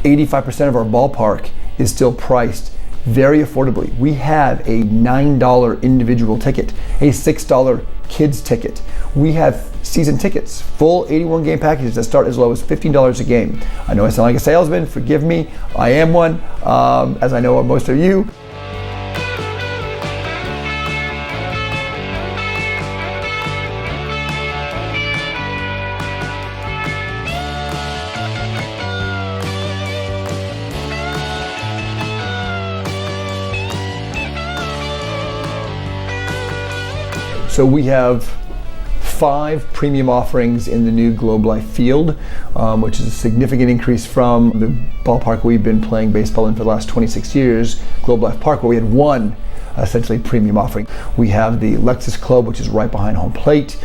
85% of our ballpark is still priced very affordably. We have a $9 individual ticket, a $6 kids ticket. We have season tickets, full 81 game packages that start as low as $15 a game. I know I sound like a salesman, forgive me, I am one, as I know most of you. So we have 5 premium offerings in the new Globe Life field, which is a significant increase from the ballpark we've been playing baseball in for the last 26 years, Globe Life Park, where we had one essentially premium offering. We have the Lexus Club, which is right behind home plate,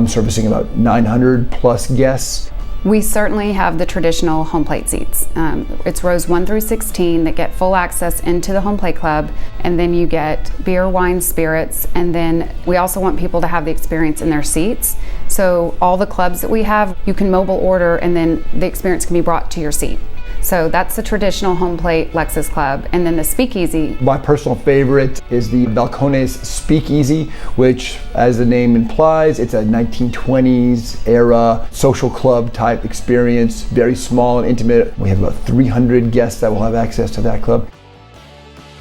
servicing about 900 plus guests. We certainly have the traditional home plate seats. It's rows 1 through 16 that get full access into the home plate club, and then you get beer, wine, spirits, and then we also want people to have the experience in their seats. So all the clubs that we have, you can mobile order and then the experience can be brought to your seat. So that's the traditional home plate Lexus Club. And then the Speakeasy. My personal favorite is the Balcones Speakeasy, which, as the name implies, it's a 1920s era social club type experience, very small and intimate. We have about 300 guests that will have access to that club.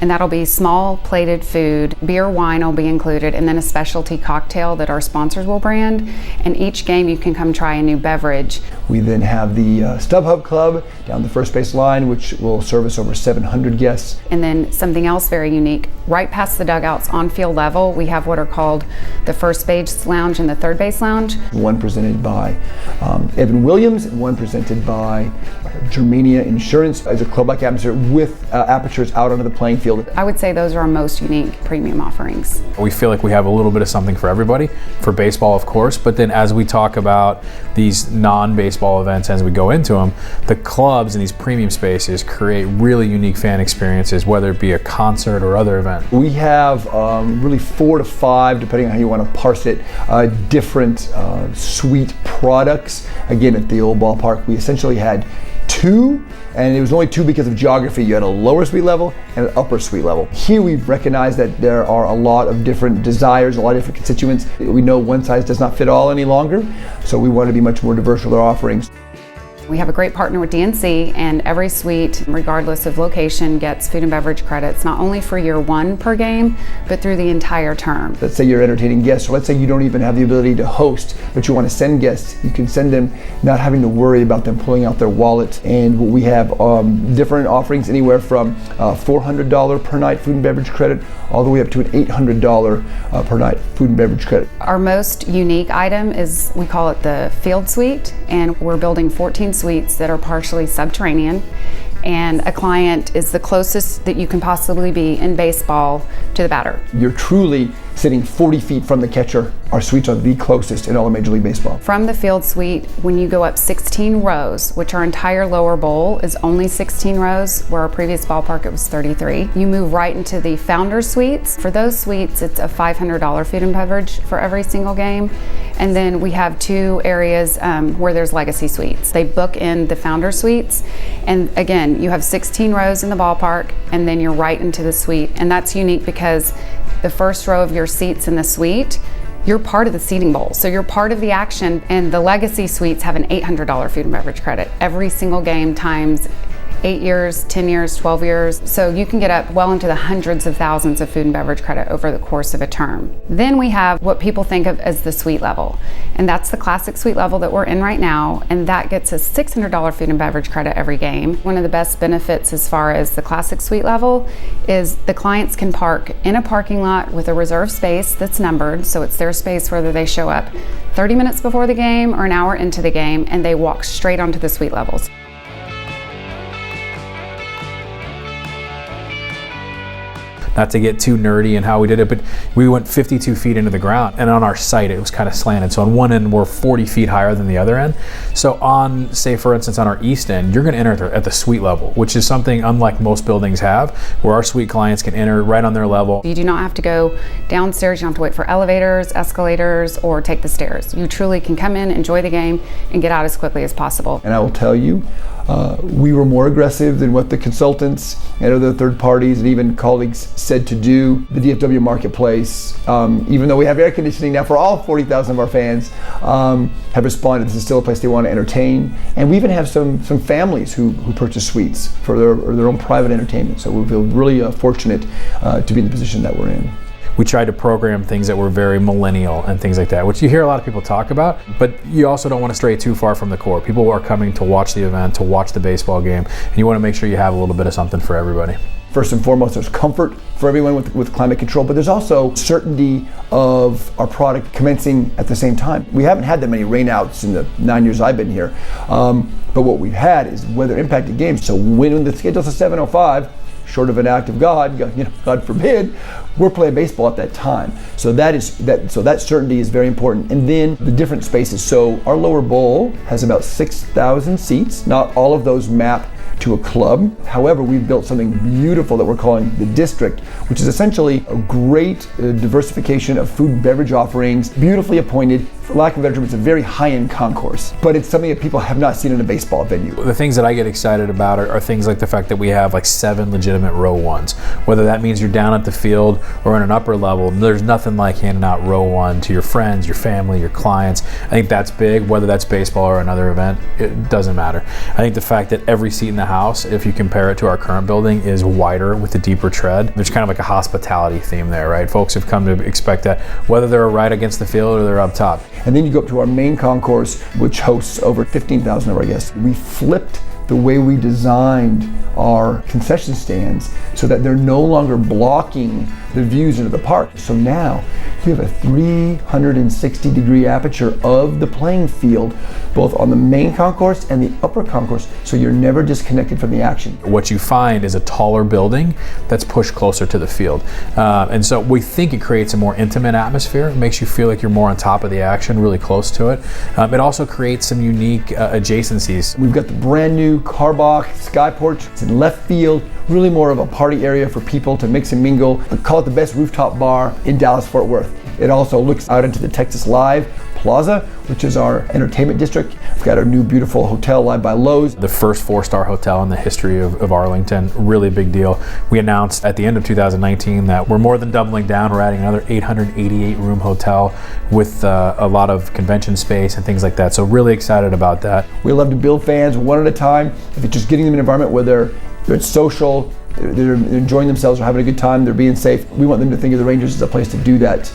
And that'll be small plated food, beer, wine will be included, and then a specialty cocktail that our sponsors will brand. And each game you can come try a new beverage. We then have the StubHub Club down the first base line, which will service over 700 guests. And then something else very unique, right past the dugouts on field level, we have what are called the first base lounge and the third base lounge. One presented by Evan Williams and one presented by Germania Insurance as a club-like atmosphere with apertures out onto the playing field. I would say those are our most unique premium offerings. We feel like we have a little bit of something for everybody, for baseball of course, but then as we talk about these non-baseball events, as we go into them, the clubs in these premium spaces create really unique fan experiences, whether it be a concert or other event. We have really 4 to 5, depending on how you want to parse it, different suite products. Again, at the old ballpark, we essentially had 2, and it was only 2 because of geography. You had a lower suite level and an upper suite level. Here we've recognized that there are a lot of different desires, a lot of different constituents. We know one size does not fit all any longer, so we want to be much more diverse with our offerings. We have a great partner with DNC, and every suite, regardless of location, gets food and beverage credits, not only for year 1 per game, but through the entire term. Let's say you're entertaining guests, or let's say you don't even have the ability to host, but you want to send guests. You can send them not having to worry about them pulling out their wallet. And we have different offerings anywhere from $400 per night food and beverage credit all the way up to an $800 per night food and beverage credit. Our most unique item is, we call it the Field Suite, and we're building 14 suites that are partially subterranean, and a client is the closest that you can possibly be in baseball to the batter. You're truly sitting 40 feet from the catcher. Our suites are the closest in all of Major League Baseball. From the Field Suite, when you go up 16 rows, which our entire lower bowl is only 16 rows, where our previous ballpark it was 33, you move right into the Founder Suites. For those suites, it's a $500 food and beverage for every single game. And then we have 2 areas where there's Legacy Suites. They book in the Founder Suites, and again, you have 16 rows in the ballpark, and then you're right into the suite. And that's unique because the first row of your seats in the suite, you're part of the seating bowl. So you're part of the action, and the Legacy Suites have an $800 food and beverage credit every single game times 8 years, 10 years, 12 years. So you can get up well into the hundreds of thousands of food and beverage credit over the course of a term. Then we have what people think of as the suite level. And that's the classic suite level that we're in right now. And that gets us $600 food and beverage credit every game. One of the best benefits as far as the classic suite level is the clients can park in a parking lot with a reserved space that's numbered. So it's their space whether they show up 30 minutes before the game or an hour into the game, and they walk straight onto the suite levels. Not to get too nerdy in how we did it, but we went 52 feet into the ground, and on our site it was kind of slanted. So on one end we're 40 feet higher than the other end. So on, say for instance, on our east end, you're going to enter at the suite level, which is something unlike most buildings have, where our suite clients can enter right on their level. You do not have to go downstairs. You don't have to wait for elevators, escalators, or take the stairs. You truly can come in, enjoy the game, and get out as quickly as possible. And I will tell you, We were more aggressive than what the consultants and other third parties and even colleagues said to do. The DFW marketplace, even though we have air conditioning now for all 40,000 of our fans, have responded. This is still a place they want to entertain. And we even have some families who purchase suites for their own private entertainment. So we feel really fortunate to be in the position that we're in. We tried to program things that were very millennial and things like that, which you hear a lot of people talk about, but you also don't want to stray too far from the core. People are coming to watch the event, to watch the baseball game, and you want to make sure you have a little bit of something for everybody. First and foremost, there's comfort for everyone with climate control, but there's also certainty of our product commencing at the same time. We haven't had that many rainouts in the 9 years I've been here, but what we've had is weather impacted games. So when the schedule's a 7:05, short of an act of God, God forbid, we're playing baseball at that time. So that certainty is very important. And then the different spaces. So our lower bowl has about 6,000 seats. Not all of those map to a club. However, we've built something beautiful that we're calling the District, which is essentially a great diversification of food and beverage offerings, beautifully appointed. For lack of a better term, it's a very high-end concourse, but it's something that people have not seen in a baseball venue. The things that I get excited about are things like the fact that we have like 7 legitimate row ones. Whether that means you're down at the field or in an upper level, there's nothing like handing out row 1 to your friends, your family, your clients. I think that's big, whether that's baseball or another event, it doesn't matter. I think the fact that every seat in the house, if you compare it to our current building, is wider with a deeper tread. There's kind of like a hospitality theme there, right? Folks have come to expect that, whether they're right against the field or they're up top. And then you go up to our main concourse, which hosts over 15,000 of our guests. We flipped the way we designed our concession stands so that they're no longer blocking the views into the park. So now you have a 360-degree aperture of the playing field, both on the main concourse and the upper concourse, so you're never disconnected from the action. What you find is a taller building that's pushed closer to the field. And so we think it creates a more intimate atmosphere. It makes you feel like you're more on top of the action, really close to it. It also creates some unique adjacencies. We've got the brand new Carbach Sky Porch. It's in left field, really more of a party area for people to mix and mingle. We call it the best rooftop bar in Dallas-Fort Worth. It also looks out into the Texas Live Plaza, which is our entertainment district. We've got our new beautiful hotel, Live by Lowe's. The first 4-star hotel in the history of Arlington, really big deal. We announced at the end of 2019 that we're more than doubling down. We're adding another 888-room hotel with a lot of convention space and things like that. So really excited about that. We love to build fans one at a time. If it's just getting them in an environment where they're social, they're enjoying themselves, or having a good time, they're being safe, we want them to think of the Rangers as a place to do that.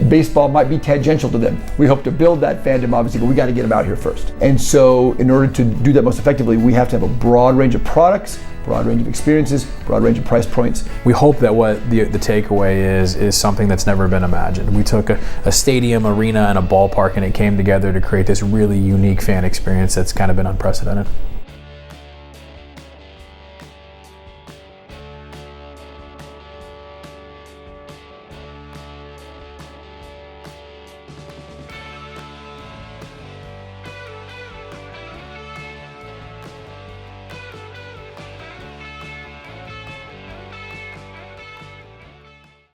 Baseball might be tangential to them. We hope to build that fandom, obviously, but we got to get them out here first. And so in order to do that most effectively, we have to have a broad range of products, broad range of experiences, broad range of price points. We hope that what the takeaway is something that's never been imagined. We took a stadium, arena, and a ballpark, and it came together to create this really unique fan experience that's kind of been unprecedented.